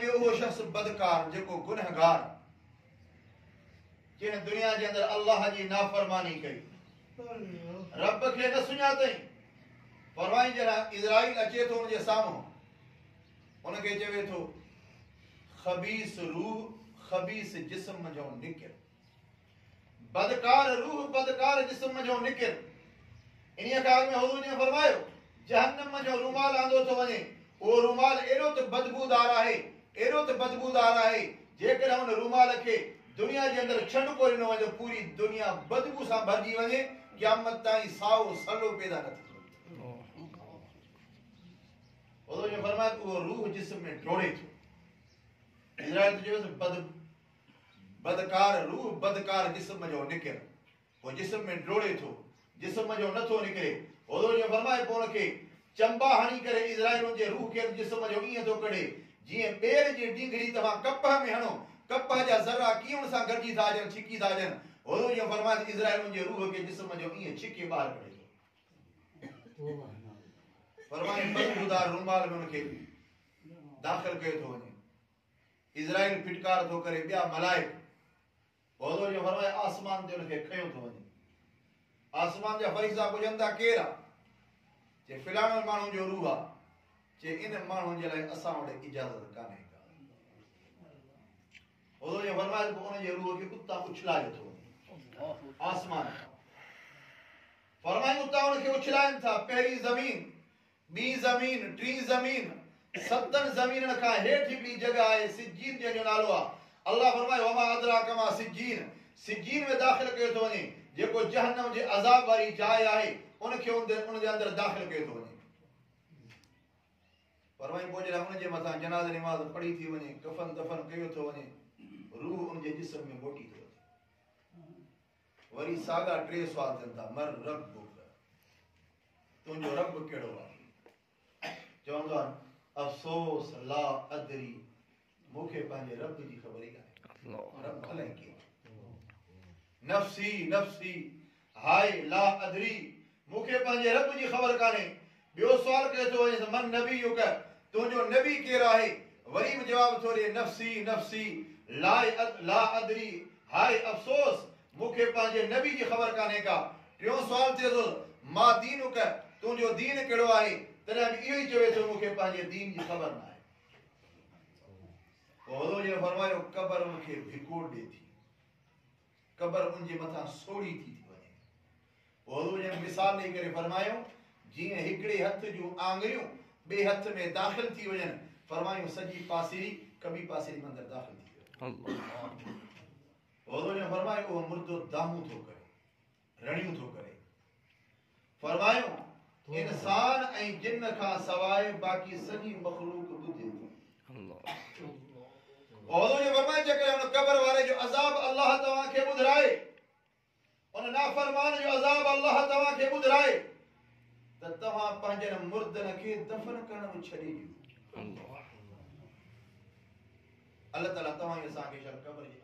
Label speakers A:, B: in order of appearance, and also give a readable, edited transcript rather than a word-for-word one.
A: ॿियो उहो शख़्स बदकार जेको गुनहगार जिन दुनिया जे अंदर अल्लाह जी नाफरमानी कई रब खे न सुञातई। फरमाई जरा इज़राइल अचे थो उनजे साम्हूं उनखे चवे थो खबीस रूह खबीस जिस्म जो निकिर, बदकार रूह बदकार जिस्म जो निकिर। इन्हीअ ॻाल्हि में हुज़ूर ने फरमायो जहन्नम जो रुमाल आंदो थो वञे, उहो रुमाल एॾो त बदबूदार आहे, एॾो त बदबूदार आहे जेकॾहिं उन रुमाल खे दुनिया जे अंदरि छंड कोई न वञे पूरी दुनिया बदबू सां भरिजी वञे, क़यामत ताईं साओ सलो पैदा न थिए। हुज़ूर ने फरमायो उहो रूह जिस्म में डोड़े थो। इज़राइल चयोसि बदकार रूह बदकार जिस्म जो निकिर, वो जिस्म में डोड़े थो, जिस्म जो नथो निकिरे। हुज़ूर ने फरमायो पोइ उनखे चंबा हणी करे इज़राइल जे रूह खे जिस्म जो ईअं थो कढे जीअं ॿेर जी डींगड़ी तव्हां कपह में हणो, कपह जा ज़रा कीअं सां गॾिजी था अचनि, छिकी था अचनि। हुज़ूर ने फरमायो इज़राइल जे रूह खे जिस्म जो ईअं छिके ॿाहिरि कढे थो। फरमायो बदबूदार रुमाल में उनखे दाख़िल कयो थो वञे। इज़राइल फिटकार थो करे ॿिया मलाइक। हुज़ूर ने फरमायो आसमान ते उनखे खयो थो वञे। आसमान जा फरिश्ता पुछनि था केरु आहे? जे फिलाणे माण्हू जो रूह आहे। जे इन माण्हू जे लाइ असां वटि इजाज़त कान्हे का। हुज़ूर ने फरमायो उनजे रूह खे उतां उछलायो थो वञे आसमान खां। फरमायो उतां उनखे उछलाइनि था, पहिरीं ज़मीन, ॿी ज़मीन, टी ज़मीन, 7 ज़मीननि खां हेठि हिकिड़ी जॻह आहे सिज्जीन जंहिंजो नालो आहे। अल्लाह फरमायो वमा अदराक मा सिज्जीन, सिज्जीन में दाख़िल कयो थो वञे जेको जहन्नम जे अज़ाब वारी जाइ आहे उनखे उनजे अंदरि दाख़िल कयो थो वञे। फरमाई पोइ जॾहिं उनजे मथां जनाज़ निमाज़ पढ़ी थी वञे, कफन दफन कयो थो वञे, रूह उनजे जिस्म में मोटी थो वञे। वरी साॻा 3 सुवाल थियनि था, मर रब्बुक, तुंहिंजो रब कहिड़ो आहे? चवंदो आहे अफ़सोस ला अदरी, मूंखे पंहिंजे रब जी ख़बर ई कान्हे। रब अलाए कीअं। नफ़्सी नफ़्सी हाय ला अदरी, मूंखे पंहिंजे रब जी ख़बर कान्हे। ॿियो सुवाल कयो थो वञे मन नबीयुक, तुंहिंजो नबी केरु आहे? वरी बि जवाब थो ॾिए नफ़्सी नफ़्सी ला अदरी, हाय अफ़सोस मूंखे पंहिंजे नबी जी ख़बर कान्हे का। टियों सुवाल थिए थो मा दीनुक, तुंहिंजो दीन कहिड़ो आहे? तॾहिं बि इहो ई चवे थो मूंखे पंहिंजे दीन जी ख़बर न आहे। हुज़ूर ने फरमायो क़ब्र मूंखे भिकोड़ ॾे थी, क़ब्र उनजे मथां सोड़ी थी वञे। हुज़ूर ने मिसाल ॾेई करे फरमायो जीअं हिकिड़े हथ जूं आङुरियूं ॿिए हथ में दाख़िल थी वञनि, फरमायो सॼी पासीरी कॿी पासीरी में अंदरि दाख़िल थी वञे। हुज़ूर ने फरमायो उहो मुर्दो दामू थो करे, रड़ियूं थो करे। फरमायो इंसान ऐं जिन खां सवाइ बाक़ी सॼी मख़लूक ॿुधे थी। हुज़ूर ने फरमायो जेकॾहिं उन क़ब्र वारे जो अज़ाब अल्लाह तव्हांखे ॿुधाए, उन नाफ़रमान जो अज़ाब अल्लाह तव्हांखे ॿुधाए त तव्हां पंहिंजे मुर्दनि खे दफ़न करण में छॾे ॾियो। अल्लाह ताला तव्हां असांखे क़ब्र जी